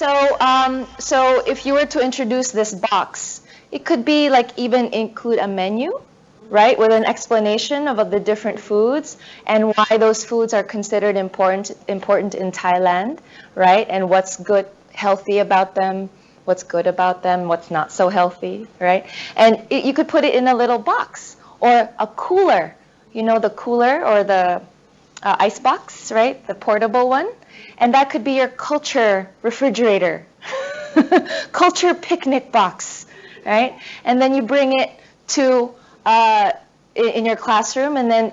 So if you were to introduce this box, it could be like even include a menu, right, with an explanation of the different foods and why those foods are considered important in Thailand, right, and what's good, healthy about them, what's good about them, what's not so healthy, right? And you could put it in a little box or a cooler, the cooler or the ice box, right, the portable one, and that could be your culture refrigerator, culture picnic box, right? And then you bring it to in your classroom, and then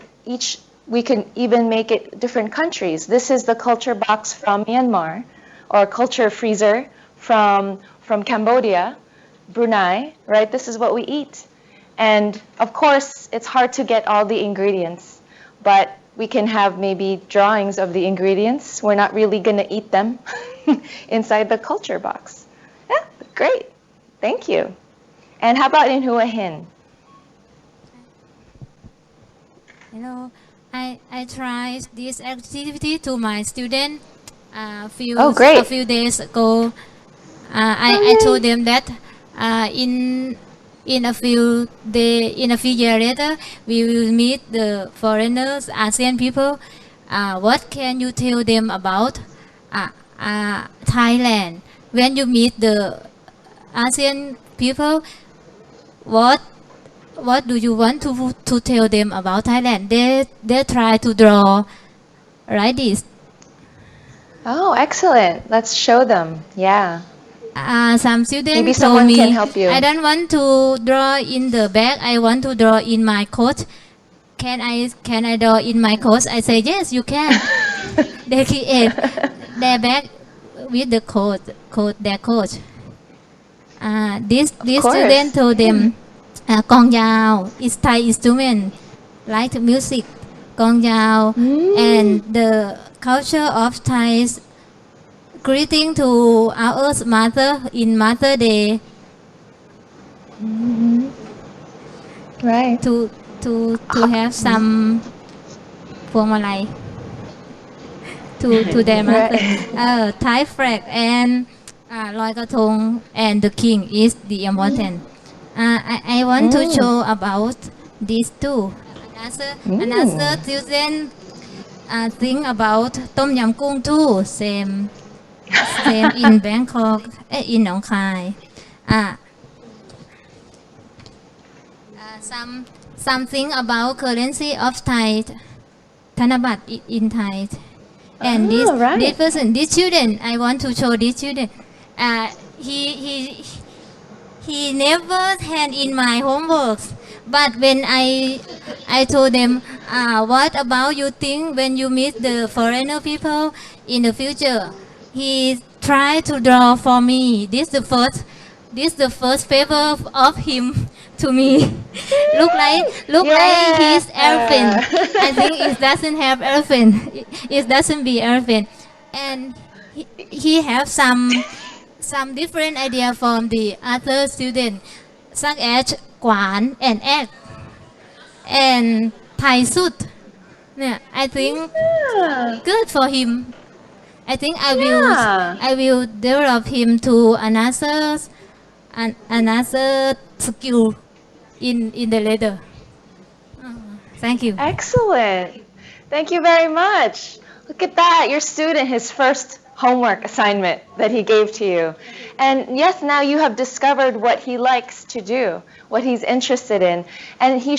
we can even make it different countries. This is the culture box from Myanmar, or culture freezer from Cambodia, Brunei, right? This is what we eat. And of course, it's hard to get all the ingredients, but we can have maybe drawings of the ingredients. We're not really going to eat them inside the culture box. Yeah, great. Thank you. And how about in Hua Hin? Hello, I tried this activity to my student a few days ago. I told them that in a few years later we will meet the foreigners, ASEAN people. What can you tell them about Thailand? When you meet the ASEAN people, what do you want to tell them about Thailand? They try to draw like this. Oh, excellent. Let's show them. Yeah. Some students Maybe told someone me, can help you. I don't want to draw in the bag. I want to draw in my coat. Can I draw in my coat? I say yes, you can. They create their bag with the their coat. This student told them, Gong Yao is Thai instrument, like music, Gong Yao, and the culture of Thais. Greeting to our mother in Mother Day. Right. To have some phuongmalai to their mother. Thai flag and Loi Krathong and the king is the important. I want to show about these two. Another student think about Tom Yam Kung too. Same in Bangkok, in Nong Khai. Something about currency of Thai, Thanabat in Thai. And this person, this student, I want to show this student. He never hand in my homeworks. But when I told them, what about you think when you meet the foreigner people in the future? He tried to draw for me. This the first paper of him to me. look like his elephant. I think it doesn't have elephant. It doesn't be elephant. And he have some different idea from the other student, such as Kwan and egg and Thai suit. Yeah, I think good for him. I think I will develop him to another skill in the later. Thank you. Excellent. Thank you very much. Look at that, your student, his first homework assignment that he gave to you. And yes, now you have discovered what he likes to do, what he's interested in. And he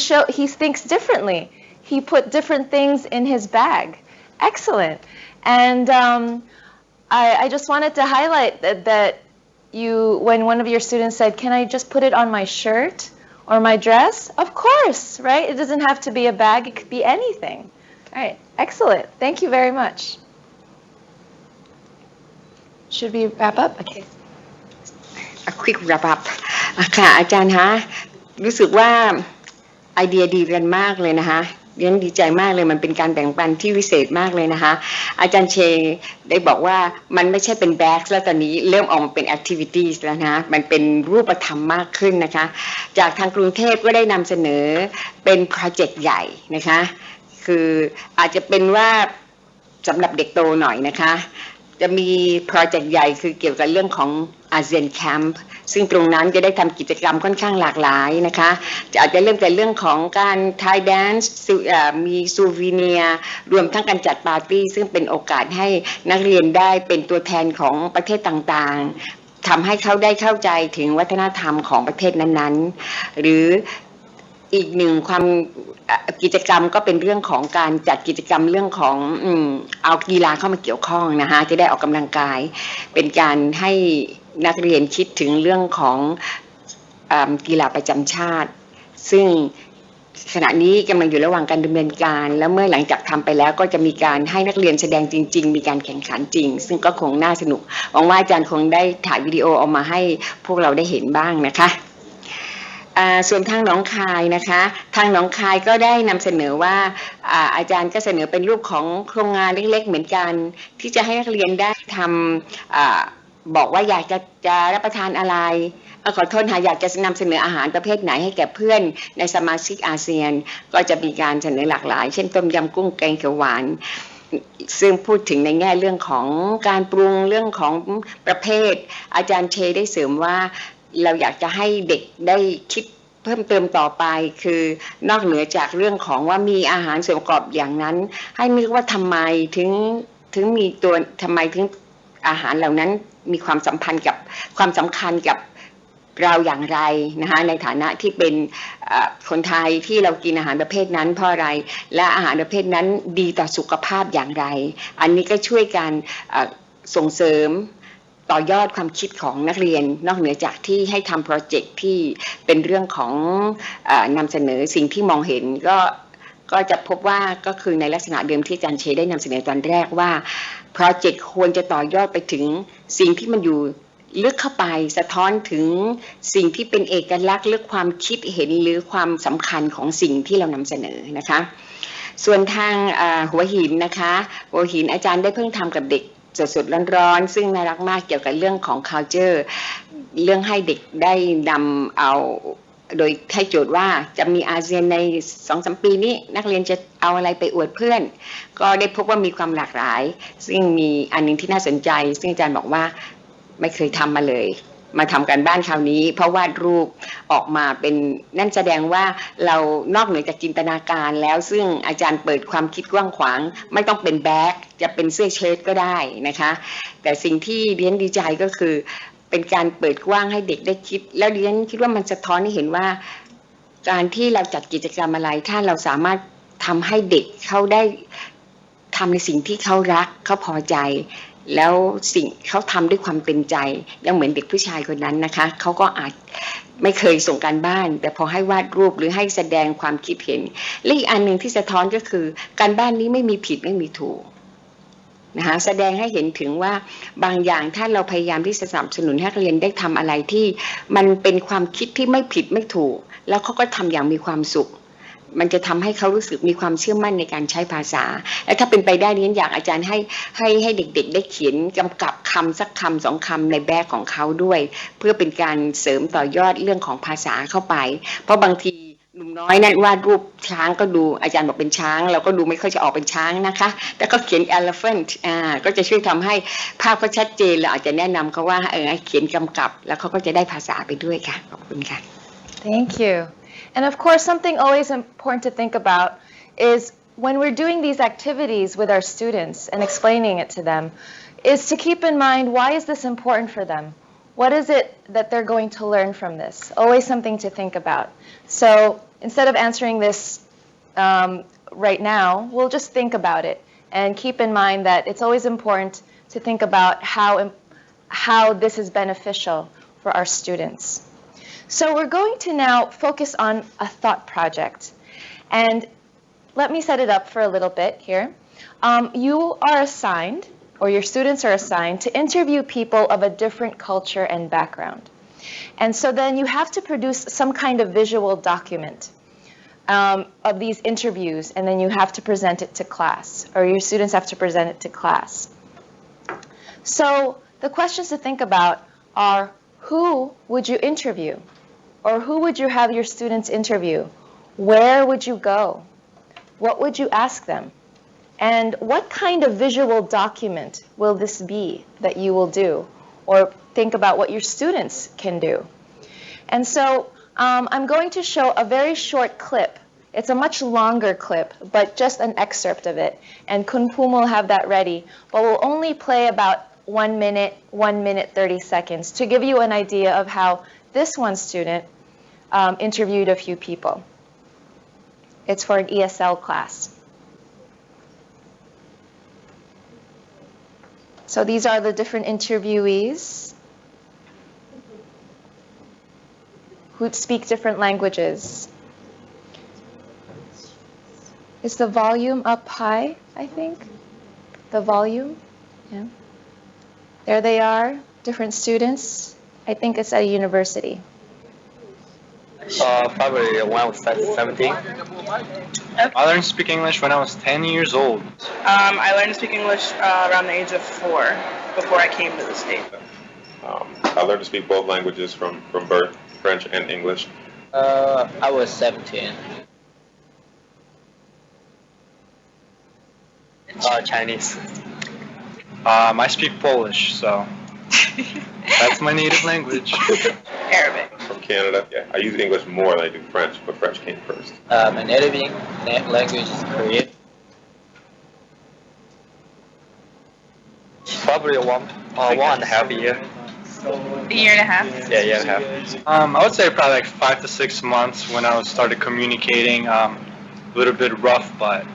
thinks differently. He put different things in his bag. Excellent. And I just wanted to highlight that when one of your students said, can I just put it on my shirt or my dress? Of course, right? It doesn't have to be a bag. It could be anything. All right. Excellent. Thank you very much. Should we wrap up? Okay. A quick wrap up ค่ะอาจารย์ฮะรู้สึกว่าไอเดียดีกันมากเลยนะคะเรียนดีใจมากเลยมันเป็นการแบ่งปันที่วิเศษมากเลยนะคะอาจารย์เชได้บอกว่ามันไม่ใช่เป็นแบ็กแล้วตอนนี้เริ่มออกมาเป็นแอคทิวิตี้แล้วนะมันเป็นรูปธรรมมากขึ้นนะคะจากทางกรุงเทพก็ได้นำเสนอเป็นโปรเจกต์ใหญ่นะคะคืออาจจะเป็นว่าสำหรับเด็กโตหน่อยนะคะ จะมีโปรเจกต์ใหญ่คือเกี่ยวกับเรื่องของอาเซียนแคมป์ซึ่งตรงนั้นจะได้ทำกิจกรรมค่อนข้างหลากหลายนะคะอาจจะเริ่มจากเรื่องของการไทยแดนซ์มีซูวีเนียรวมทั้งการจัดปาร์ตี้ซึ่งเป็นโอกาสให้นักเรียนได้เป็นตัวแทนของประเทศต่างๆทำให้เขาได้เข้าใจถึงวัฒนธรรมของประเทศนั้นๆหรืออีกหนึ่งความกิจกรรมก็เป็นเรื่องของการจัดกิจกรรมเรื่องของเอากีฬาเข้ามาเกี่ยวข้องนะคะจะได้ออกกำลังกายเป็นการให้นักเรียนคิดถึงเรื่องของกีฬาประจำชาติซึ่งขณะนี้กำลังอยู่ระหว่างการดำเนินการแล้วเมื่อหลังจากทำไปแล้วก็จะมีการให้นักเรียนแสดงจริงๆมีการแข่งขันจริงซึ่งก็คงน่าสนุกหวังว่าอาจารย์คงได้ถ่ายวิดีโอออกมาให้พวกเราได้เห็นบ้างนะคะส่วนทางหนองคายนะคะทางหนองคายก็ได้นำเสนอว่าอาจารย์ก็เสนอเป็นรูปของโครงงานเล็กๆเหมือนกันที่จะให้นักเรียนได้ทำบอกว่าอยากจะรับประทานอะไรขอโทษค่ะอยากจะนำเสนออาหารประเภทไหนให้แก่เพื่อนในสมาชิกอาเซียนก็จะมีการเสนอหลากหลายเช่นต้มยำกุ้งแกงเขียวหวานซึ่งพูดถึงในแง่เรื่องของการปรุงเรื่องของประเภทอาจารย์เชได้เสริมว่าเราอยากจะให้เด็กได้คิดเพิ่มเติมต่อไปคือนอกเหนือจากเรื่องของว่ามีอาหารส่วนประกอบอย่างนั้นให้นึกว่าทำไมถึงมีตัวทำไมถึงอาหารเหล่านั้นมีความสัมพันธ์กับความสำคัญกับเราอย่างไรนะคะในฐานะที่เป็นคนไทยที่เรากินอาหารประเภทนั้นเพราะอะไรและอาหารประเภทนั้นดีต่อสุขภาพอย่างไรอันนี้ก็ช่วยการส่งเสริมต่อยอดความคิดของนักเรียนนอกเหนือจากที่ให้ทำโปรเจกต์ที่เป็นเรื่องของนำเสนอสิ่งที่มองเห็นก็จะพบว่าก็คือในลักษณะเดิมที่อาจารย์เชได้นำเสนอตอนแรกว่าโปรเจกต์ควรจะต่อยอดไปถึงสิ่งที่มันอยู่ลึกเข้าไปสะท้อนถึงสิ่งที่เป็นเอกลักษณ์หรือความคิดเห็นหรือความสำคัญของสิ่งที่เรานำเสนอนะคะส่วนทางหัวหินนะคะหัวหินอาจารย์ได้เพิ่งทำกับเด็กสดๆร้อนๆซึ่งน่ารักมากเกี่ยวกับเรื่องของ culture เรื่องให้เด็กได้นำเอาโดยให้โจทย์ว่าจะมีอาเซียนใน 2-3 ปีนี้นักเรียนจะเอาอะไรไปอวดเพื่อนก็ได้พบว่ามีความหลากหลายซึ่งมีอันนึงที่น่าสนใจซึ่งอาจารย์บอกว่าไม่เคยทำมาเลยมาทำกันบ้านคราวนี้เพราะวาดรูปออกมาเป็นนั่นแสดงว่าเรานอกเหนือจากจินตนาการแล้วซึ่งอาจารย์เปิดความคิดกว้างขวางไม่ต้องเป็นแบ็คจะเป็นเสื้อเชิ้ตก็ได้นะคะแต่สิ่งที่เรียนดีใจก็คือเป็นการเปิดกว้างให้เด็กได้คิดแล้วเรียนคิดว่ามันสะท้อนให้เห็นว่าการที่เราจัดกิจกรรมอะไรถ้าเราสามารถทำให้เด็กเขาได้ทำในสิ่งที่เขารักเขาพอใจแล้วสิ่งเขาทำด้วยความเต็มใจยังเหมือนเด็กผู้ชายคนนั้นนะคะเขาก็อาจไม่เคยส่งการบ้านแต่พอให้วาดรูปหรือให้แสดงความคิดเห็นและอีกอันหนึ่งที่สะท้อนก็คือการบ้านนี้ไม่มีผิดไม่มีถูกนะคะแสดงให้เห็นถึงว่าบางอย่างถ้าเราพยายามที่จะสนับสนุนให้นักเรียนได้ทำอะไรที่มันเป็นความคิดที่ไม่ผิดไม่ถูกแล้วเขาก็ทำอย่างมีความสุขมันจะทำให้เขารู้สึกมีความเชื่อมั่นในการใช้ภาษาและถ้าเป็นไปได้นี้อยากอาจารย์ให้เด็กๆได้เขียนกำกับคำสักคำ2 คำในแบบของเขาด้วยเพื่อเป็นการเสริมต่อยอดเรื่องของภาษาเข้าไปเพราะบางทีหนุ่มน้อยนั่นวาดรูปช้างก็ดูอาจารย์บอกเป็นช้างเราก็ดูไม่ค่อยจะออกเป็นช้างนะคะแต่ก็เขียน elephant ก็จะช่วยทำให้ภาพเขาชัดเจนเราอาจจะแนะนำเขาว่าเขียนกำกับแล้วเขาก็จะได้ภาษาไปด้วยค่ะขอบคุณค่ะ Thank you. And of course, something always important to think about is when we're doing these activities with our students and explaining it to them, is to keep in mind, why is this important for them? What is it that they're going to learn from this? Always something to think about. So instead of answering this right now, we'll just think about it and keep in mind that it's always important to think about how this is beneficial for our students. So we're going to now focus on a thought project. And let me set it up for a little bit here. You are assigned, or your students are assigned, to interview people of a different culture and background. And so then you have to produce some kind of visual document of these interviews, and then you have to present it to class, or your students have to present it to class. So the questions to think about are, who would you interview? Or who would you have your students interview? Where would you go? What would you ask them? And what kind of visual document will this be that you will do? Or think about what your students can do. And so I'm going to show a very short clip. It's a much longer clip, but just an excerpt of it. And Kun Pum will have that ready. But we'll only play about 1 minute, 1 minute 30 seconds to give you an idea of how this one student interviewed a few people. It's for an ESL class. So these are the different interviewees who speak different languages. Is the volume up high, I think? The volume? Yeah. There they are, different students. I think it's at a university. Probably when I was 17. I learned to speak English when I was 10 years old. I learned to speak English around the age of 4 before I came to the States. I learned to speak both languages from birth, French and English. I was 17. Chinese. I speak Polish, so that's my native language. Arabic. From Canada. Yeah, I use English more than I do French, but French came first. My native language is Korean. Probably one and a half year. A year and a half. Yeah, year and a half. I would say probably like 5 to 6 months when I started communicating. A little bit rough, but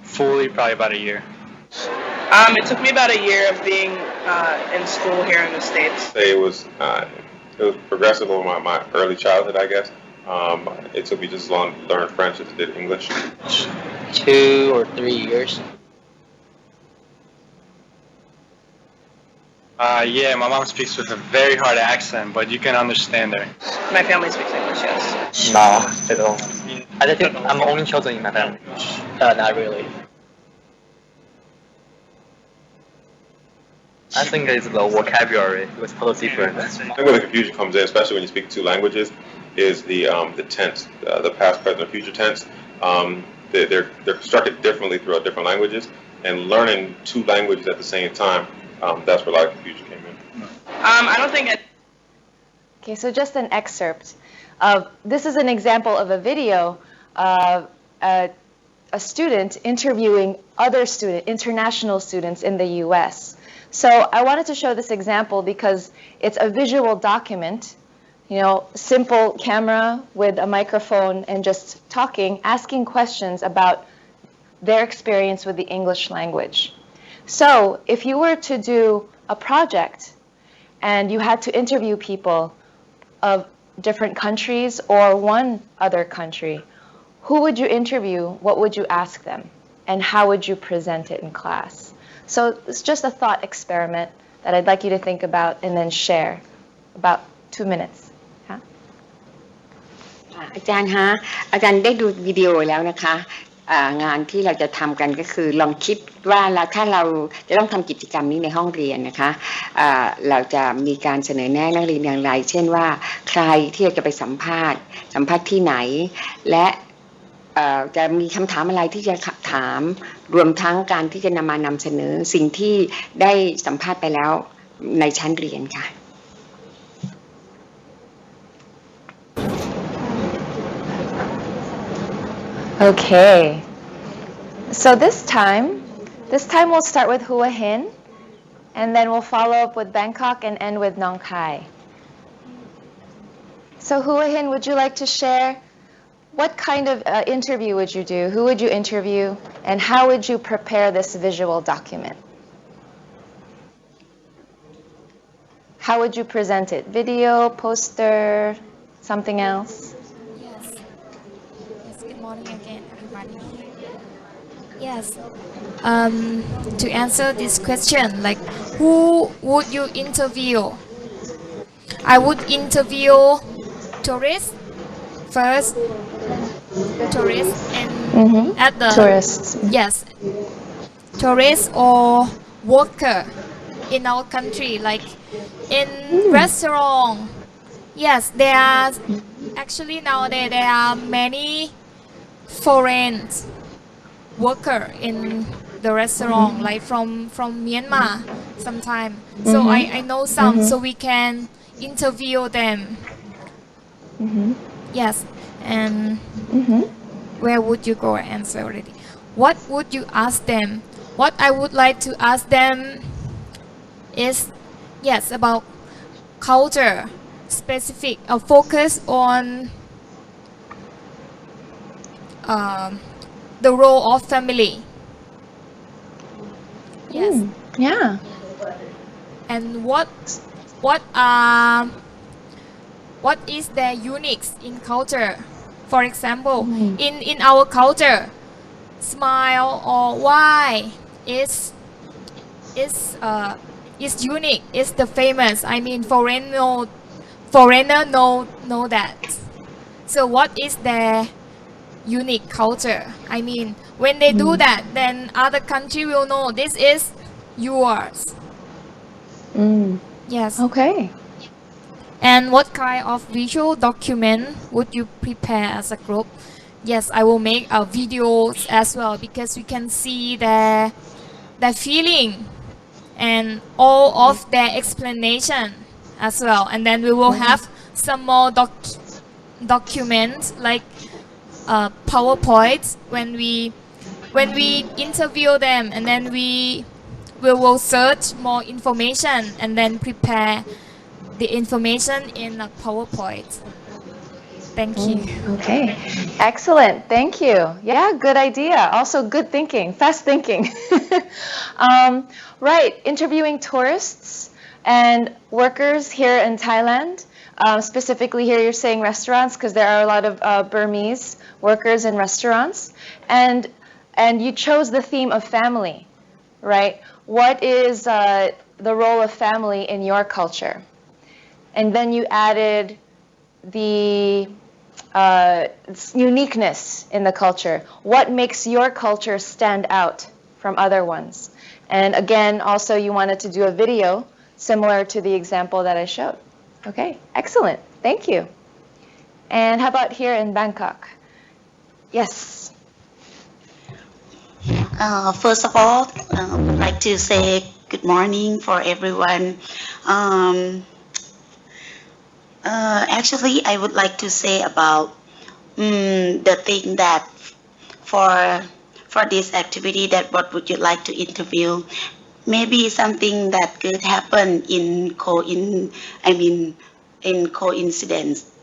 fully probably about a year. It took me about a year of being in school here in the States. It was progressive over my early childhood, I guess. It took me just as long to learn French as it did English. 2 or 3 years. Yeah, my mom speaks with a very hard accent, but you can understand her. My family speaks English, yes. No, at all. I think I'm the only child in my family. Not really. I think it's the vocabulary. It was totally different. I think where the confusion comes in, especially when you speak 2 languages, is the tense, the past, present, and future tense. They're constructed differently throughout different languages, and learning 2 languages at the same time, that's where a lot of confusion came in. I don't think it. Okay, so just an excerpt of, this is an example of a video of a student interviewing other international students in the US. So I wanted to show this example because it's a visual document, simple camera with a microphone and just talking, asking questions about their experience with the English language. So if you were to do a project and you had to interview people of different countries or one other country, who would you interview? What would you ask them? And how would you present it in class? So it's just a thought experiment that I'd like you to think about and then share. About 2 minutes. อาจารย์ฮะอาจารย์ได้ดูวิดีโอแล้วนะคะงานที่เราจะทำกันก็คือลองคิดว่าถ้าเราจะต้องทำกิจกรรมนี้ในห้องเรียนนะคะเราจะมีการเสนอแนะนักเรียนอย่างไรเช่นว่าใครที่จะไปสัมภาษณ์ที่ไหนและจะมีคำถามอะไรที่จะถามรวมทั้งการที่จะนำเสนอสิ่งที่ได้สัมภาษณ์ไปแล้วในชั้นเรียนค่ะ Okay, so this time we'll start with Hua Hin, and then we'll follow up with Bangkok and end with Nong Khai. So Hua Hin, would you like to share what kind of interview would you do? Who would you interview? And how would you prepare this visual document? How would you present it? Video, poster, something else? Good morning again, everybody. Yes. To answer this question, like, who would you interview? I would interview tourists first. Tourists and at the tourists. Yes, tourists or worker in our country, like in restaurant. Yes, there are actually nowadays there are many foreign worker in the restaurant, like from Myanmar sometime. So I know some, so we can interview them. Yes, and where would you go? Answer already. What would you ask them? What I would like to ask them is, yes, about culture, specific, focus on the role of family. Yes. Yeah. And what is their unique in culture? For example, in our culture, smile or why is unique, is the famous. I mean, foreigner know that. So what is their unique culture? I mean, when they do that, then other country will know this is yours. Yes. Okay. And what kind of visual document would you prepare as a group? Yes, I will make videos as well, because we can see their feeling and all of their explanation as well. And then we will have some more documents like PowerPoints when we interview them, and then we will search more information and then prepare the information in a PowerPoint. Thank you. Okay. Excellent. Thank you. Yeah, good idea. Also good thinking, fast thinking. Right. Interviewing tourists and workers here in Thailand. Specifically here you're saying restaurants, because there are a lot of Burmese workers in restaurants. And you chose the theme of family, right? What is the role of family in your culture? And then you added the uniqueness in the culture. What makes your culture stand out from other ones? And again, also you wanted to do a video similar to the example that I showed. Okay, excellent. Thank you. And how about here in Bangkok? Yes. First of all, I'd like to say good morning for everyone. Actually, I would like to say about the thing that for this activity, that what would you like to interview? Maybe something that could happen in coincidence,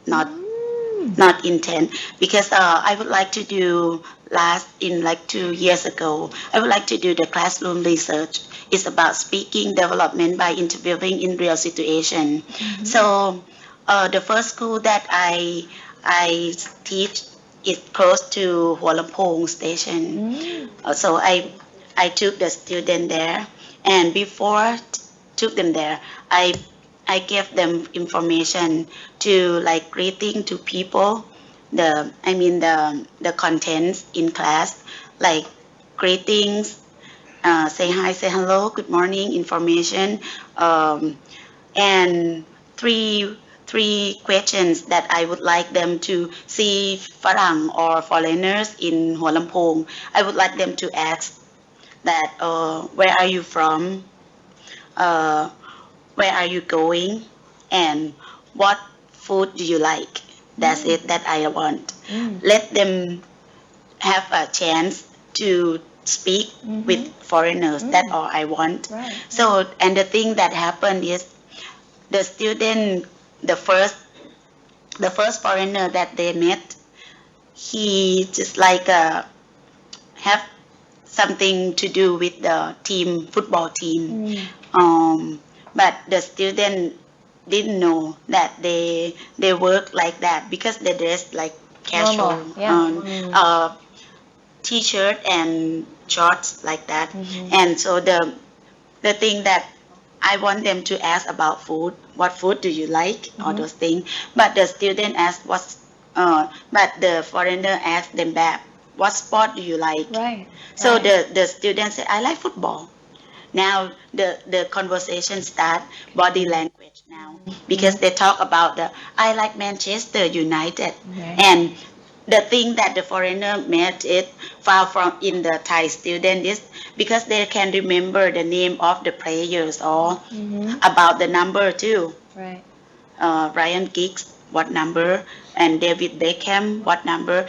not intent. Because I would like to do like 2 years ago, I would like to do the classroom research. It's about speaking development by interviewing in real situation. So the first school that I teach is close to Hua Lamphong station. So I took the student there, and before took them there, I gave them information to like greeting to people, the contents in class, like greetings, say hi, say hello, good morning, information, and three questions that I would like them to see Farang or foreigners in Hua Lamphong. I would like them to ask that where are you from, where are you going, and what food do you like. That's it that I want. Let them have a chance to speak with foreigners. That's all I want. Right. So, and the thing that happened is the student, the first foreigner that they met, he just like have something to do with the football team. But the student didn't know that they work like that, because they dress like casual, t-shirt and shorts like that. And so the thing that I want them to ask about food, what food do you like, all those things. But the student asked but the foreigner asked them back, what sport do you like? Right. So the student said, I like football. Now the conversation start body language now, because they talk about I like Manchester United, and the thing that the foreigner made it found from in the Thai student is because they can remember the name of the players or about the number too. Right. Ryan Giggs, what number, and David Beckham, what number.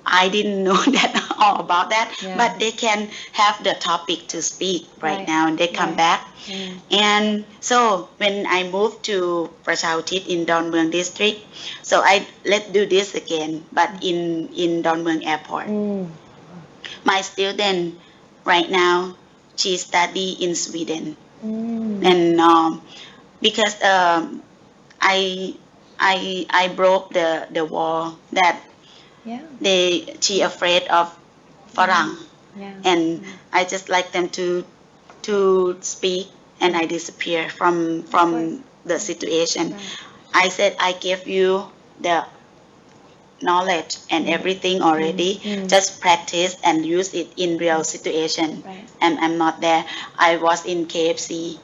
I didn't know that all about that, but they can have the topic to speak right now, and they come back. And so when I moved to Prachautit in Dongmueang district, so let's do this again, but in Dongmueang airport. My student right now, she study in Sweden, and because I broke the wall that she afraid of Farang, and I just like them to speak, and I disappear from the situation. I said I give you the knowledge and everything already. Just practice and use it in real situation. And I'm not there. I was in KFC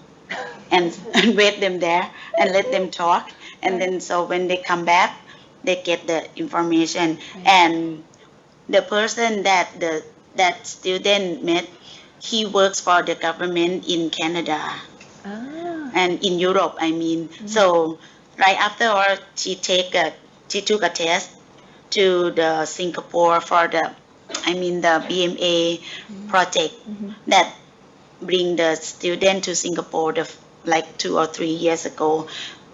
and wait them there and let them talk. And then so when they come back, they get the information. And the person that student met, he works for the government in Canada and in Europe, I mean. So right after she took a test to the Singapore for the BMA project that bring the student to Singapore like 2 or 3 years ago.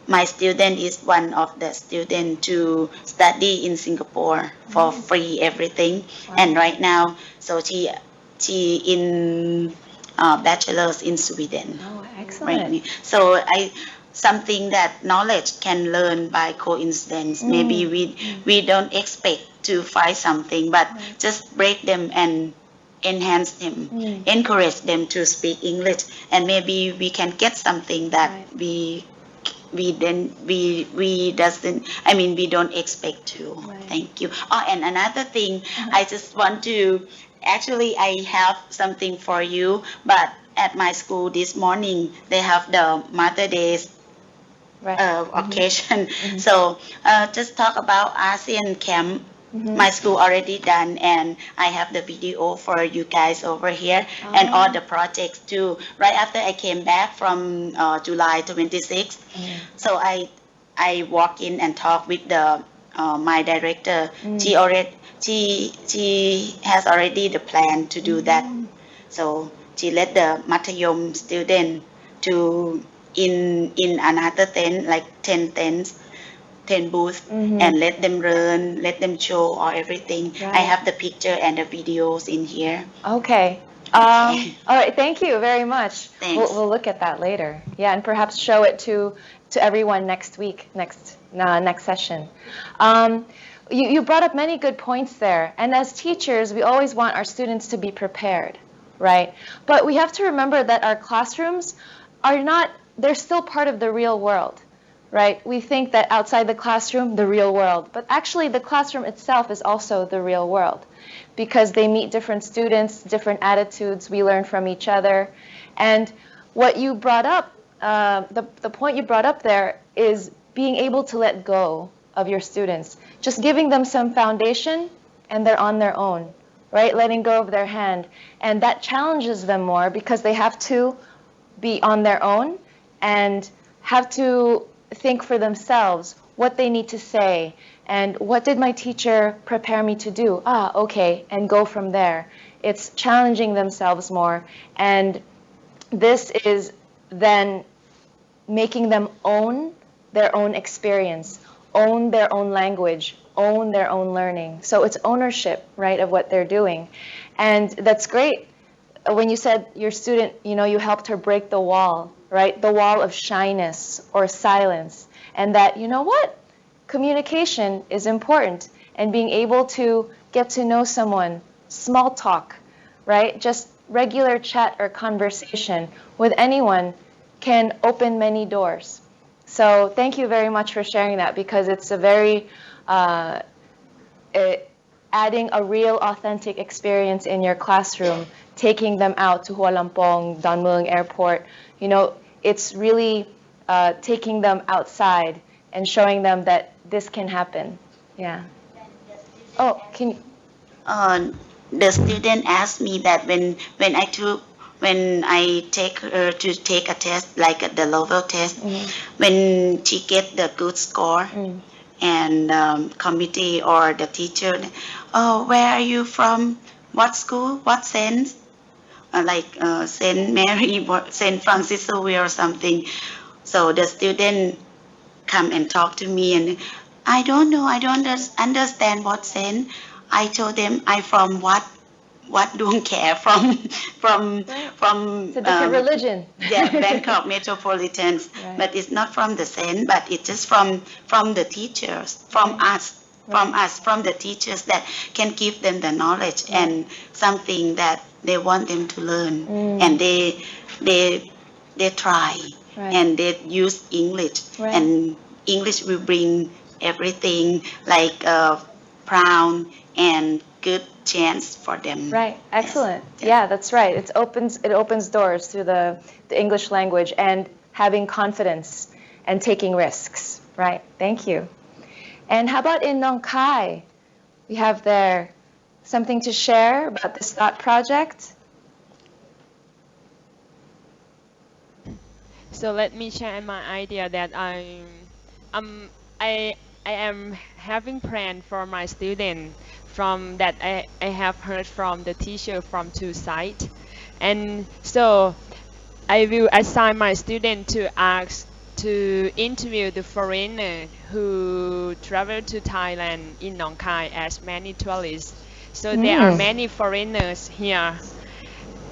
My student is one of the students to study in Singapore for free everything. And right now, so she in bachelor's in Sweden. Oh, excellent. Right. So something that knowledge can learn by coincidence. Maybe we don't expect to find something, but just break them and enhance them, encourage them to speak English, and maybe we can get something that we don't expect to. Thank you. Oh, and another thing, I just want to, actually I have something for you, but at my school this morning they have the Mother Day's occasion. So just talk about ASEAN camp. My school already done, and I have the video for you guys over here, and all the projects too. Right after I came back from July 26th, so I walk in and talk with the my director. She has already the plan to do that. So she let the Matayom student to in another tent, like 10 tents, 10 booths, and let them learn, let them show all everything. I have the picture and the videos in here. Okay. All right. Thank you very much. Thanks. We'll look at that later. Yeah, and perhaps show it to everyone next week, next session. You brought up many good points there. And as teachers, we always want our students to be prepared, right? But we have to remember that our classrooms are not, they're still part of the real world. Right? We think that outside the classroom, the real world. But actually, the classroom itself is also the real world because they meet different students, different attitudes. We learn from each other. And what you brought up, the point you brought up there is being able to let go of your students. Just giving them some foundation and they're on their own, right? Letting go of their hand. And that challenges them more because they have to be on their own and have to think for themselves what they need to say and what did my teacher prepare me to do? Okay, and go from there. It's challenging themselves more, and this is then making them own their own experience, own their own language, own their own learning. So it's ownership, right, of what they're doing. And that's great. When you said your student, you helped her break the wall, right? The wall of shyness or silence. And that, communication is important. And being able to get to know someone, small talk, right? Just regular chat or conversation with anyone can open many doors. So thank you very much for sharing that because it's a very, adding a real authentic experience in your classroom, taking them out to Hua Lamphong, Dongmueang Airport, it's really taking them outside and showing them that this can happen. Yeah. Oh, can you? The student asked me that when I take her to take a test like the level test, when she get the good score, and committee or the teacher, oh, where are you from? What school? What sense? Like Saint Mary, Saint Francis Xavier or something. So the student come and talk to me, and I don't know, I don't understand what sense. I told them I from what don't care from It's a different religion. yeah, Bangkok Metropolitan, Right. but it's not from the Saint, but it's just from the teachers, from us, from the teachers that can give them the knowledge and something that they want them to learn, and they try, and they use English, and English will bring everything like proud and good chance for them. Right. Excellent. Yeah, that's right. It opens doors through the English language and having confidence and taking risks. Right. Thank you. And how about in Nong Khai? We have there something to share about this thought project. So let me share my idea that I am having plan for my student from that I have heard from the teacher from two sides, and so I will assign my student to interview the foreigner who travel to Thailand in Nong Khai as many tourists. So there are many foreigners here.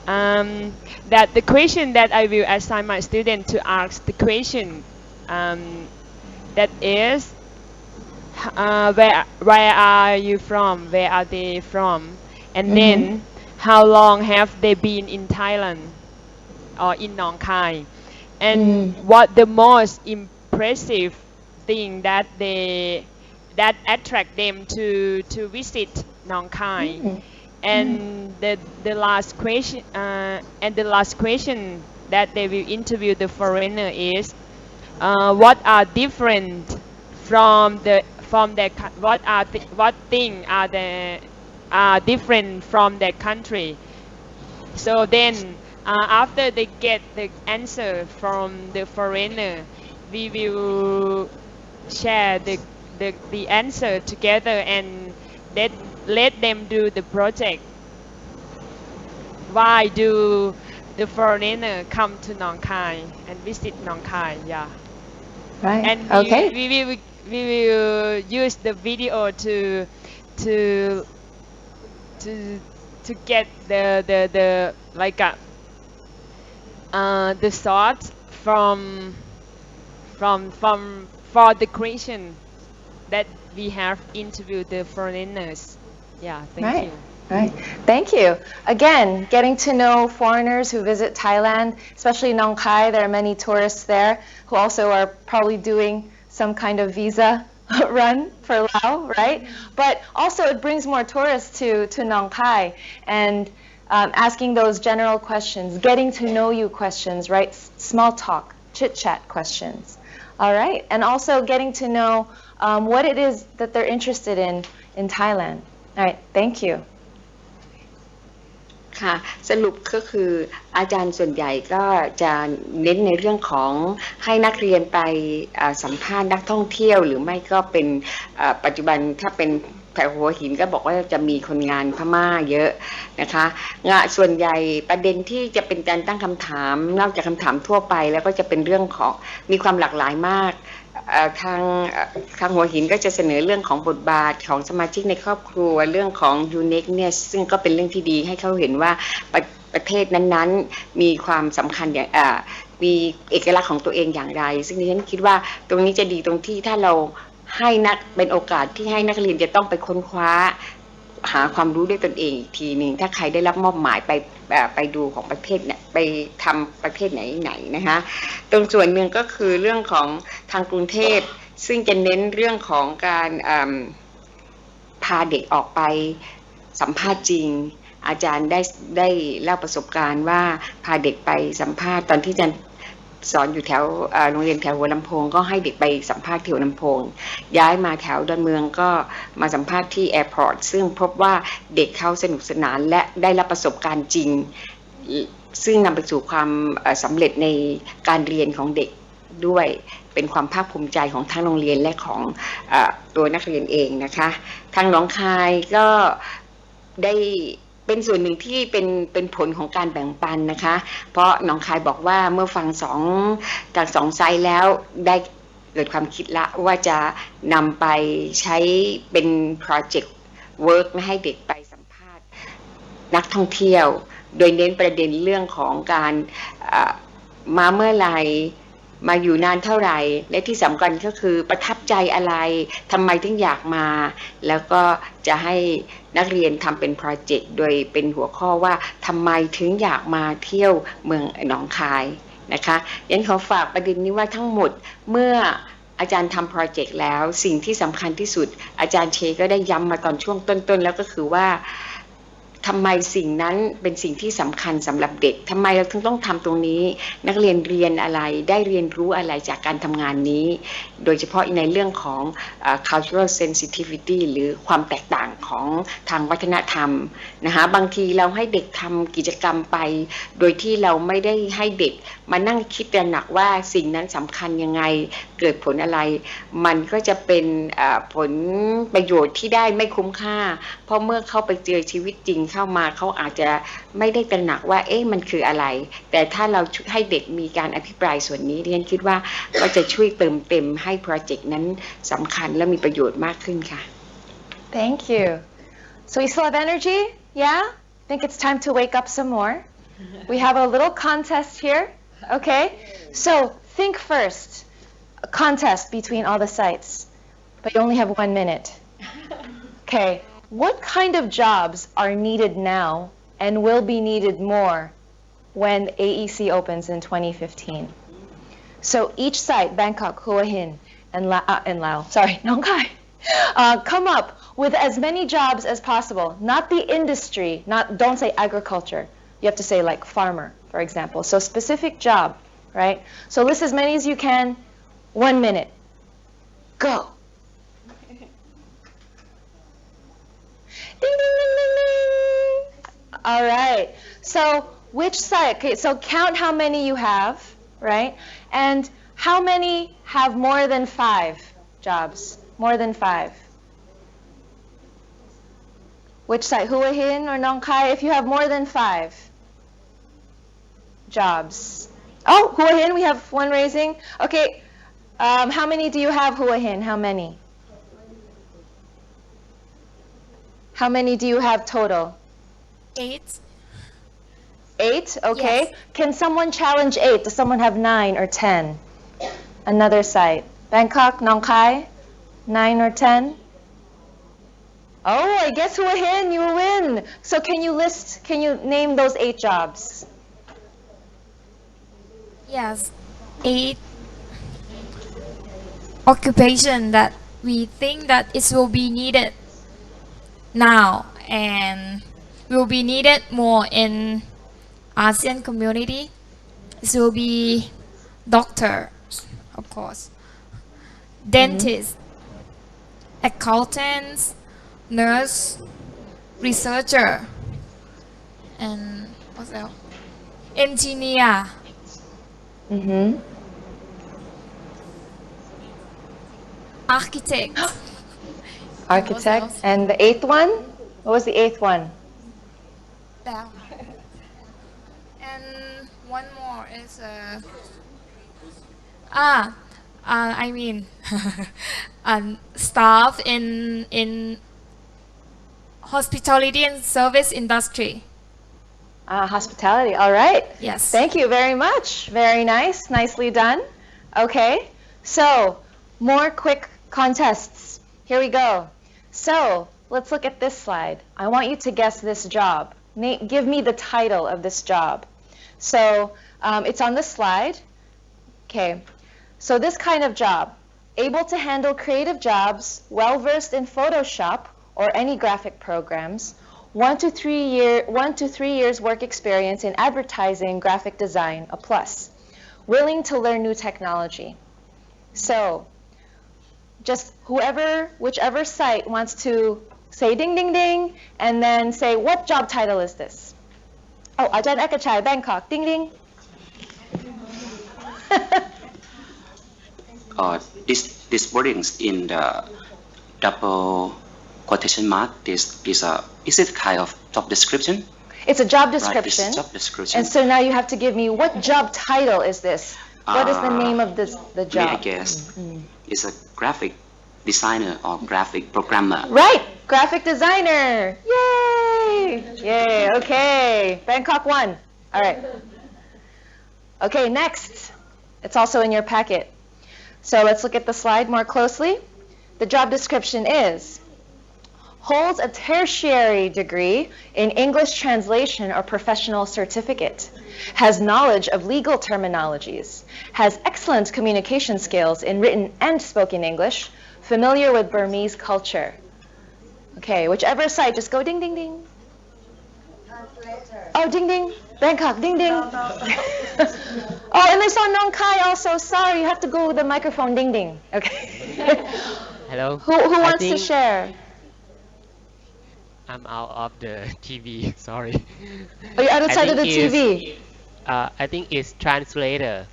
That the question that I will assign my student to ask the question that is where are you from? Where are they from? And then how long have they been in Thailand or in Nong Khai? And what the most impressive thing that attract them to visit Nong Khai? And the last question that they will interview the foreigner is what are different from what thing are different from their country. So then after they get the answer from the foreigner, we will share the answer together and let them do the project. Why do the foreigner come to Nong Khai and visit Nong Khai? Yeah. Right. And Okay. we will use the video to get the like the thoughts from for the question that we have interviewed the foreigners. Yeah, thank you. Right. Thank you. Again, getting to know foreigners who visit Thailand, especially Nong Khai. There are many tourists there who also are probably doing some kind of visa run for Lao, right? But also it brings more tourists to Nong Khai, and asking those general questions, getting to know you questions, right? Small talk, chit-chat questions. All right. And also getting to know what it is that they're interested in Thailand. All right. Thank you. ค่ะสรุปก็คืออาจารย์ส่วนใหญ่ก็จะเน้นในเรื่องของให้นักเรียนไปสัมภาษณ์นักท่องเที่ยวหรือไม่ก็เป็นปัจจุบันถ้าเป็นแถวหัวหินก็บอกว่าจะมีคนงานพม่าเยอะนะคะส่วนใหญ่ประเด็นที่จะเป็นการตั้งคำถามนอกจากคำถามทั่วไปแล้วก็จะเป็นเรื่องของมีความหลากหลายมากทางหัวหินก็จะเสนอเรื่องของบทบาทของสมาชิกในครอบครัวเรื่องของ uniqueness ซึ่งก็เป็นเรื่องที่ดีให้เขาเห็นว่าประเทศนั้นๆมีความสำคัญอย่างมีเอกลักษณ์ของตัวเองอย่างไรซึ่งดิฉันคิดว่าตรงนี้จะดีตรงที่ถ้าเราให้เป็นโอกาสที่ให้นักเรียนจะต้องไปค้นคว้าหาความรู้ด้วยตนเองอีกทีนึงถ้าใครได้รับมอบหมายไปดูของประเทศเนี่ยไปทำประเทศไหนนะคะตรงส่วนหนึ่งก็คือเรื่องของทางกรุงเทพซึ่งจะเน้นเรื่องของการพาเด็กออกไปสัมภาษณ์จริงอาจารย์ได้เล่าประสบการณ์ว่าพาเด็กไปสัมภาษณ์ตอนที่อาจารย์ สอนอยู่แถวโรงเรียนแถวหัวลำโพงก็ให้เด็กไปสัมภาษณ์ที่หัวลำโพงย้ายมาแถวดอนเมืองก็มาสัมภาษณ์ที่แอร์พอร์ตซึ่งพบว่าเด็กเขาสนุกสนานและได้รับประสบการณ์จริงซึ่งนำไปสู่ความสำเร็จในการเรียนของเด็กด้วยเป็นความภาคภูมิใจของทั้งโรงเรียนและของตัวนักเรียนเองนะคะทางหนองคายก็ได้เป็นส่วนหนึ่งที่เป็นผลของการแบ่งปันนะคะเพราะหนองคายบอกว่าเมื่อฟังจากสองไซต์แล้วได้เกิดความคิดละว่าจะนำไปใช้เป็นโปรเจกต์เวิร์กให้เด็กไปสัมภาษณ์นักท่องเที่ยวโดยเน้นประเด็นเรื่องของการมาเมื่อไหร่มาอยู่นานเท่าไหร่และที่สำคัญก็คือประทับใจอะไรทำไมถึงอยากมาแล้วก็จะให้นักเรียนทำเป็นโปรเจกต์โดยเป็นหัวข้อว่าทำไมถึงอยากมาเที่ยวเมืองหนองคายนะคะยันขอฝากประเด็นนี้ว่าทั้งหมดเมื่ออาจารย์ทำโปรเจกต์แล้วสิ่งที่สำคัญที่สุดอาจารย์เชก็ได้ย้ำมาตอนช่วงต้นๆแล้วก็คือว่าทำไมสิ่งนั้นเป็นสิ่งที่สำคัญสำหรับเด็กทำไมเราถึงต้องทำตรงนี้นักเรียนเรียนอะไรได้เรียนรู้อะไรจากการทำงานนี้โดยเฉพาะในเรื่องของcultural sensitivity หรือความแตกต่างของทางวัฒนธรรมนะคะบางทีเราให้เด็กทำกิจกรรมไปโดยที่เราไม่ได้ให้เด็กมานั่งคิดตระหนักว่าสิ่งนั้นสำคัญยังไงเกิดผลอะไรมันก็จะเป็นผลประโยชน์ที่ได้ไม่คุ้มค่าเพราะเมื่อเข้าไปเจอชีวิตจริงเข้ามาเขาอาจจะไม่ได้ตระหนักว่ามันคืออะไรแต่ถ้าเราให้เด็กมีการอภิปรายส่วนนี้เรียนคิดว่าก็จะช่วยเติมเต็มให้โปรเจกต์นั้นสำคัญและมีประโยชน์มากขึ้นค่ะ Thank you. So we still have energy? Yeah? I think it's time to wake up some more. We have a little contest here. Okay? So think first. A contest between all the sites. But you only have 1 minute. Okay. What kind of jobs are needed now and will be needed more when AEC opens in 2015? So each site, Bangkok, Hua Hin, and Lao, Nong Khai, come up with as many jobs as possible. Not the industry, don't say agriculture. You have to say like farmer, for example. So specific job, right? So list as many as you can. 1 minute. Go. Ding, ding, ding, ding, ding. All right. So which site? Okay, so count how many you have, right? And how many have more than 5 jobs? More than 5. Which site? Hua Hin or Nong Khai? If you have more than 5 jobs. Oh, Hua Hin, we have one raising. Okay. How many do you have, Hua Hin? How many? How many do you have total? 8. 8? Okay. Yes. Can someone challenge 8? Does someone have 9 or 10? Another site. Bangkok, Nong Khai? 9 or 10? Oh, I guess Hua Hin, you win. So can you name those 8 jobs? Yes, 8 occupation that we think that it will be needed now and will be needed more in ASEAN community. It will be doctor, of course, dentist, accountants, nurse, researcher, and what else? Engineer. Architect. Architect. And the 8th one? What was the 8th one? That. And one more is I mean staff in hospitality and service industry. Hospitality. All right. Yes. Thank you very much. Very nice. Nicely done. Okay. So, more quick contests. Here we go. So, let's look at this slide. I want you to guess this job. Give me the title of this job. So, it's on the slide. Okay. So, this kind of job. Able to handle creative jobs, well-versed in Photoshop or any graphic programs, 1 to 3 years work experience in advertising, graphic design, a plus. willing to learn new technology. So just whichever site wants to say ding, ding, ding, and then say, what job title is this? Oh, Ajahn Ekachai, Bangkok, ding, ding. This wordings in the double quotation mark, is it kind of job description? It's a job description. Right, job description. And so now you have to give me, what job title is this? What is the name of the job? I guess it's a graphic designer or graphic programmer. Right, graphic designer. Yay! Yay, okay. Bangkok 1. All right. Okay, next. It's also in your packet. So let's look at the slide more closely. The job description is, holds a tertiary degree in English translation or professional certificate, has knowledge of legal terminologies, has excellent communication skills in written and spoken English, familiar with Burmese culture. Okay, whichever site, just go ding, ding, ding. Oh, ding, ding. Bangkok, ding, ding. Oh, and I saw Nong Khai also. Sorry, you have to go with the microphone, ding, ding. Okay. Hello. Who wants to share? I'm out of the TV, sorry. Oh, you're outside of the TV? I think it's translator,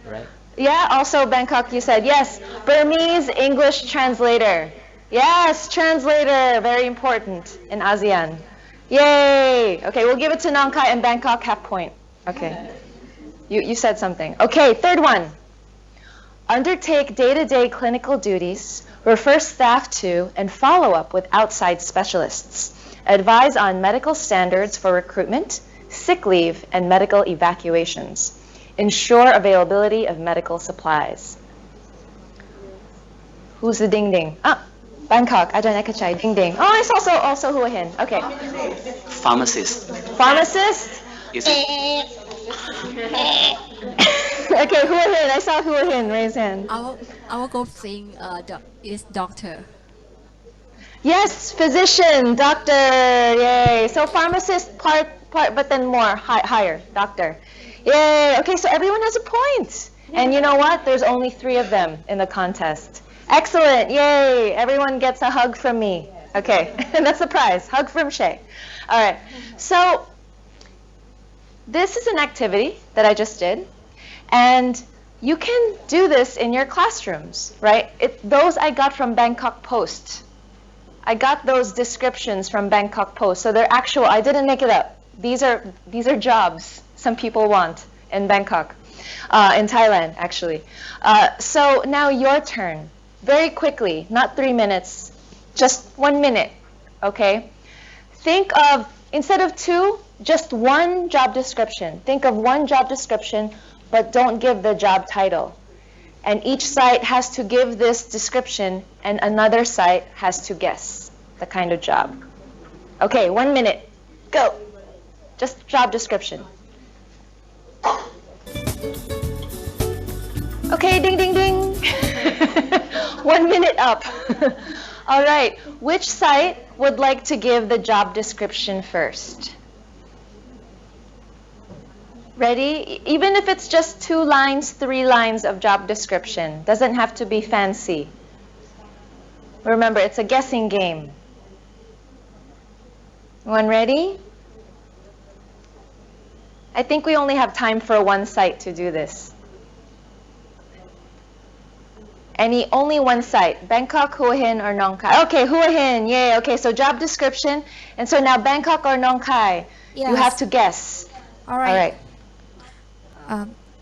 right? Yeah, also Bangkok, you said. Yes, Burmese English translator. Yes, translator, very important in ASEAN. Yay! Okay, we'll give it to Nong Khai and Bangkok, half point. Okay. You said something. Okay, third one. Undertake day-to-day clinical duties, refer staff to and follow up with outside specialists, advise on medical standards for recruitment, sick leave, and medical evacuations, ensure availability of medical supplies. Who's the ding ding? Ah, Bangkok, Ajahn Ekachai, ding ding. Oh, it's also Hua Hin. Okay. Pharmacist. Pharmacist? Is it? Okay, Hua Hin. I saw Hua Hin raise hand. Our group saying is doctor. Yes, physician, doctor. Yay. So pharmacist part, but then more higher, doctor. Yay. Okay, so everyone has a point. And you know what? There's only 3 of them in the contest. Excellent. Yay. Everyone gets a hug from me. Okay, and that's the prize. Hug from Shay. All right. So this is an activity that I just did. And you can do this in your classrooms, right? Those I got from Bangkok Post. I got those descriptions from Bangkok Post. So they're actual. I didn't make it up. These are jobs some people want in Bangkok, in Thailand, actually. So now your turn. Very quickly, not 3 minutes, just 1 minute, okay? Think of, instead of 2, just 1 job description. Think of 1 job description, but don't give the job title. And each site has to give this description, and another site has to guess the kind of job. Okay, 1 minute. Go. Just job description. Okay, ding, ding, ding. 1 minute up. All right, which site would like to give the job description first? Ready? Even if it's just 2 lines, 3 lines of job description. Doesn't have to be fancy. Remember, it's a guessing game. One ready? I think we only have time for 1 site to do this. Only 1 site. Bangkok, Hua Hin, or Nong Khai. Okay, Hua Hin, yay. Okay, so job description. And so now Bangkok or Nong Khai, you have to guess. All right.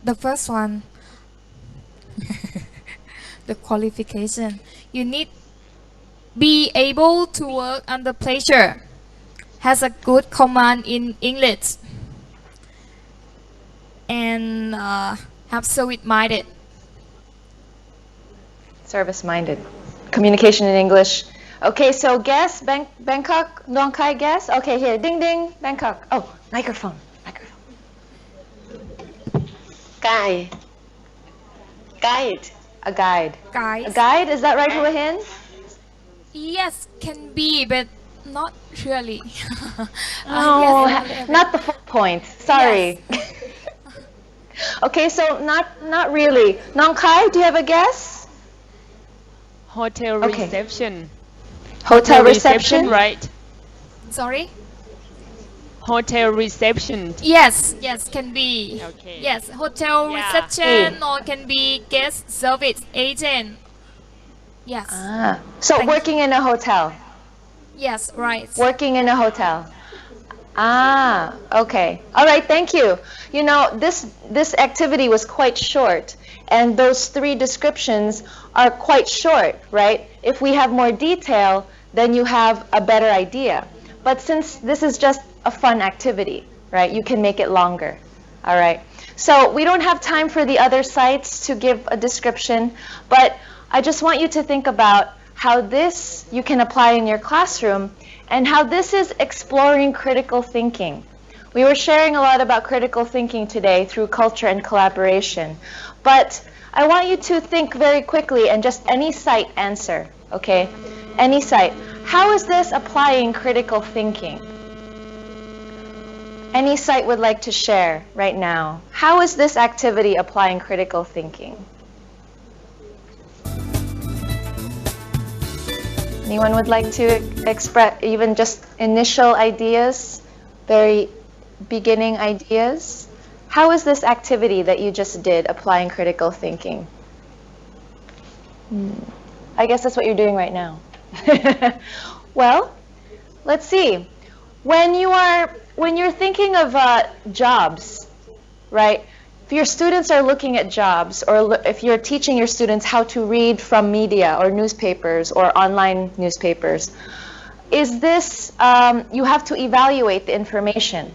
The first one, the qualification. You need be able to work under pressure, has a good command in English, and have service-minded. Service-minded. Communication in English. Okay, so guess, Bangkok, Nong Khai, guess? Okay, here, ding ding, Bangkok. Oh, microphone. Guide. A guide. Guide. A guide, is that right, Hua Hin? Yes, can be, but not really. Oh, yes, not the full point. Sorry. Yes. Okay, so not really. Nong Kai, do you have a guess? Hotel Okay. reception. Hotel reception, right? Sorry. Hotel reception. Yes, can be. Okay. Yes, hotel Yeah. reception or can be guest service agent. Yes. So working in a hotel. Yes, right. Working in a hotel. Okay. All right, thank you. You know, this activity was quite short, and those 3 descriptions are quite short, right? If we have more detail, then you have a better idea. But since this is just a fun activity, right, you can make it longer. All right. So we don't have time for the other sites to give a description, but I just want you to think about how this you can apply in your classroom and how this is exploring critical thinking. We were sharing a lot about critical thinking today through culture and collaboration, but I want you to think very quickly and just any site answer, okay? Any site. How is this applying critical thinking? Any site would like to share right now. How is this activity applying critical thinking? Anyone would like to express even just initial ideas, very beginning ideas? How is this activity that you just did applying critical thinking? I guess that's what you're doing right now. Well, let's see. When you're thinking of jobs, right? If your students are looking at jobs, or if you're teaching your students how to read from media or newspapers or online newspapers, is this, you have to evaluate the information,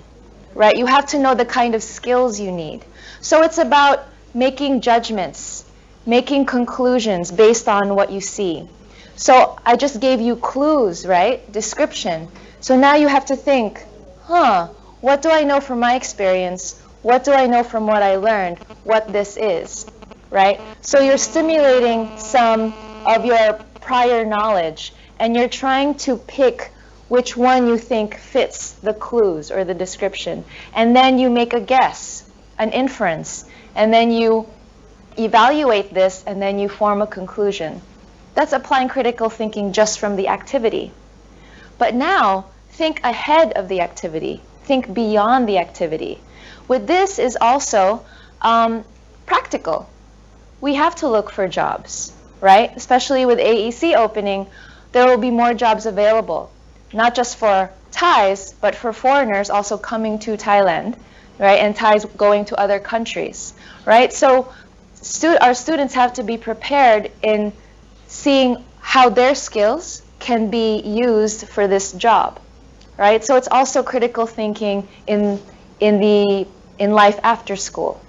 right? You have to know the kind of skills you need. So it's about making judgments, making conclusions based on what you see. So I just gave you clues, right? Description. So now you have to think, what do I know from my experience? What do I know from what I learned? What this is, right? So you're stimulating some of your prior knowledge, and you're trying to pick which one you think fits the clues or the description. And then you make a guess, an inference, and then you evaluate this, and then you form a conclusion. That's applying critical thinking just from the activity. But now, think ahead of the activity. Think beyond the activity. With this is also practical. We have to look for jobs, right? Especially with AEC opening, there will be more jobs available, not just for Thais, but for foreigners also coming to Thailand, right? And Thais going to other countries, right? So our students have to be prepared in seeing how their skills can be used for this job, right? So it's also critical thinking in life after school,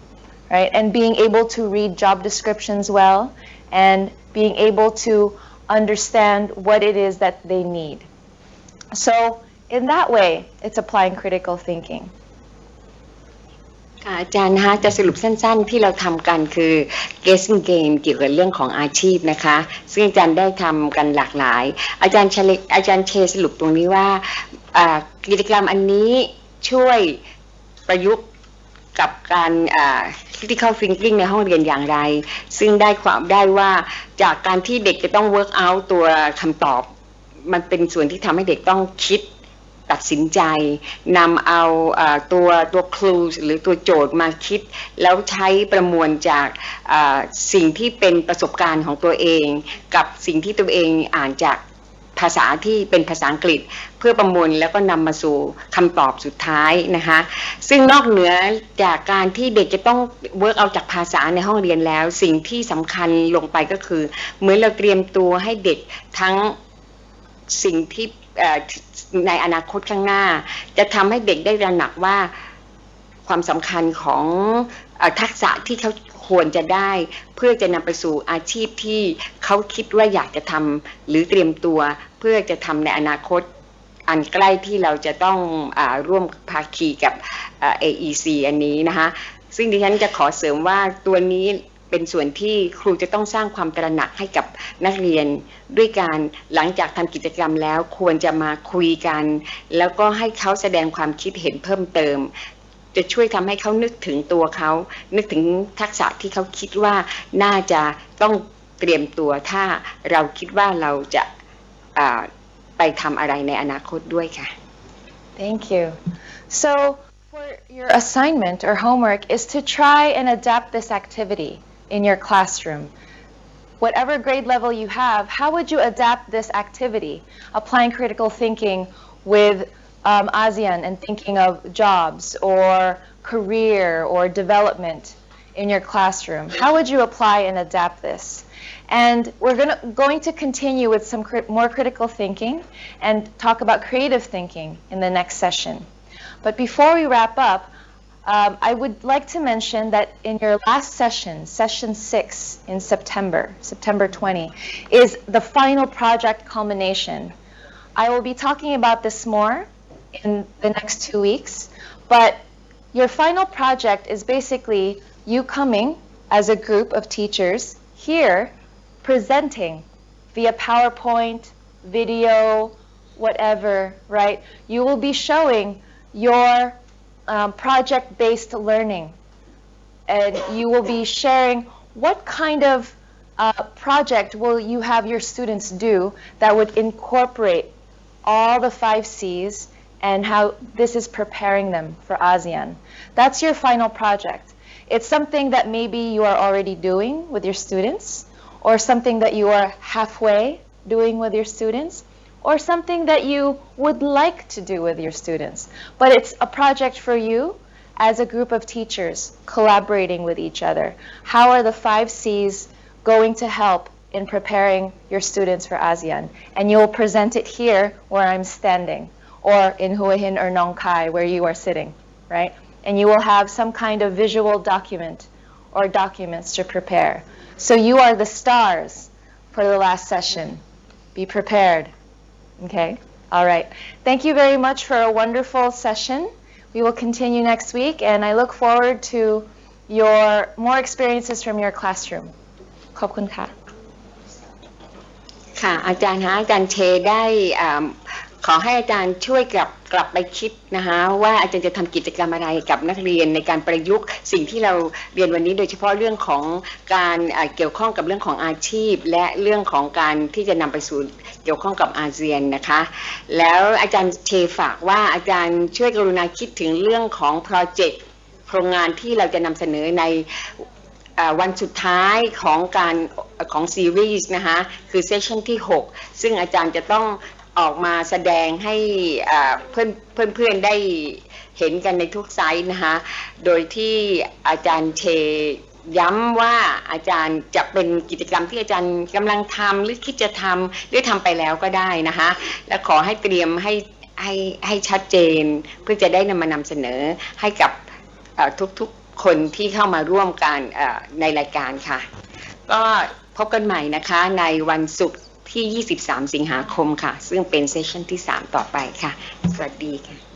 right? And being able to read job descriptions well, and being able to understand what it is that they need. So in that way, it's applying critical thinking. อาจารย์นะคะจะสรุปสั้นๆที่เราทำกันคือ guessing game เกี่ยวกับเรื่องของอาชีพนะคะซึ่งอาจารย์ได้ทำกันหลากหลายอาจารย์เชสรุปตรงนี้ว่ากิจกรรมอันนี้ช่วยประยุกต์กับการcritical thinking ในห้องเรียนอย่างไรซึ่งได้ความได้ว่าจากการที่เด็กจะต้อง work out ตัวคำตอบมันเป็นส่วนที่ทำให้เด็กต้องคิดตัดสินใจนำเอาตัว clues หรือตัวโจทย์มาคิดแล้วใช้ประมวลจากสิ่งที่เป็นประสบการณ์ของตัวเองกับสิ่งที่ตัวเองอ่านจากภาษาที่เป็นภาษาอังกฤษเพื่อประมวลแล้วก็นำมาสู่คำตอบสุดท้ายนะคะซึ่งนอกเหนือจากการที่เด็กจะต้อง work out จากภาษาในห้องเรียนแล้วสิ่งที่สำคัญลงไปก็คือเหมือนเราเตรียมตัวให้เด็กทั้งสิ่งที่ในอนาคตข้างหน้าจะทำให้เด็กได้ระหนักว่าความสำคัญของทักษะที่เขาควรจะได้เพื่อจะนำไปสู่อาชีพที่เขาคิดว่าอยากจะทำหรือเตรียมตัวเพื่อจะทำในอนาคตอันใกล้ที่เราจะต้องร่วมภาคีกับ AEC อันนี้นะคะซึ่งดิฉันจะขอเสริมว่าตัวนี้เป็นส่วนที่ครูจะต้องสร้างความตระหนักให้กับนักเรียนด้วยการหลังจากทำกิจกรรมแล้วควรจะมาคุยกันแล้วก็ให้เขาแสดงความคิดเห็นเพิ่มเติม จะช่วยทำให้เขานึกถึงตัวเขานึกถึงทักษะที่เขาคิดว่าน่าจะต้องเตรียมตัวถ้าเราคิดว่าเราจะไปทำอะไรในอนาคตด้วยค่ะ Thank you. So for your assignment or homework is to try and adapt this activity in your classroom. Whatever grade level you have, how would you adapt this activity, applying critical thinking with ASEAN and thinking of jobs or career or development in your classroom? How would you apply and adapt this? And we're going to continue with some more critical thinking and talk about creative thinking in the next session. But before we wrap up, I would like to mention that in your last session, session 6 in September 20, is the final project culmination. I will be talking about this more in the next 2 weeks, but your final project is basically you coming as a group of teachers here presenting via PowerPoint, video, whatever, right? You will be showing your project-based learning, and you will be sharing what kind of project will you have your students do that would incorporate all the 5 C's and how this is preparing them for ASEAN. That's your final project. It's something that maybe you are already doing with your students, or something that you are halfway doing with your students, or something that you would like to do with your students. But it's a project for you as a group of teachers collaborating with each other. How are the 5 C's going to help in preparing your students for ASEAN? And you will present it here where I'm standing, or in Hua Hin or Nong Khai where you are sitting, right? And you will have some kind of visual document or documents to prepare. So you are the stars for the last session. Be prepared. Okay? All right. Thank you very much for a wonderful session. We will continue next week, and I look forward to your more experiences from your classroom. ขอบคุณค่ะ ค่ะอาจารย์ฮะอาจารย์เชได้ขอให้อาจารย์ช่วยกลับไปคิดนะคะว่าอาจารย์จะทำกิจกรรมอะไรกับนักเรียนในการประยุกต์สิ่งที่เราเรียนวันนี้โดยเฉพาะเรื่องของการเกี่ยวข้องกับเรื่องของอาชีพและเรื่องของการที่จะนำไปสู่เกี่ยวข้องกับอาเซียนนะคะแล้วอาจารย์เชฝากว่าอาจารย์ช่วยกรุณาคิดถึงเรื่องของโปรเจกต์โครงงานที่เราจะนำเสนอในวันสุดท้ายของซีรีส์นะคะคือเซสชั่นที่6ซึ่งอาจารย์จะต้องออกมาแสดงให้เพื่อนๆได้เห็นกันในทุกไซต์นะคะโดยที่อาจารย์เชย้ำว่าอาจารย์จะเป็นกิจกรรมที่อาจารย์กำลังทำหรือคิดจะทำหรือทำไปแล้วก็ได้นะคะและขอให้เตรียมให้ชัดเจนเพื่อจะได้มานำเสนอให้กับทุกๆคนที่เข้ามาร่วมกันในรายการค่ะก็พบกันใหม่นะคะในวันศุกร์ที่23 สิงหาคมค่ะซึ่งเป็นเซสชั่นที่3ต่อไปค่ะสวัสดีค่ะ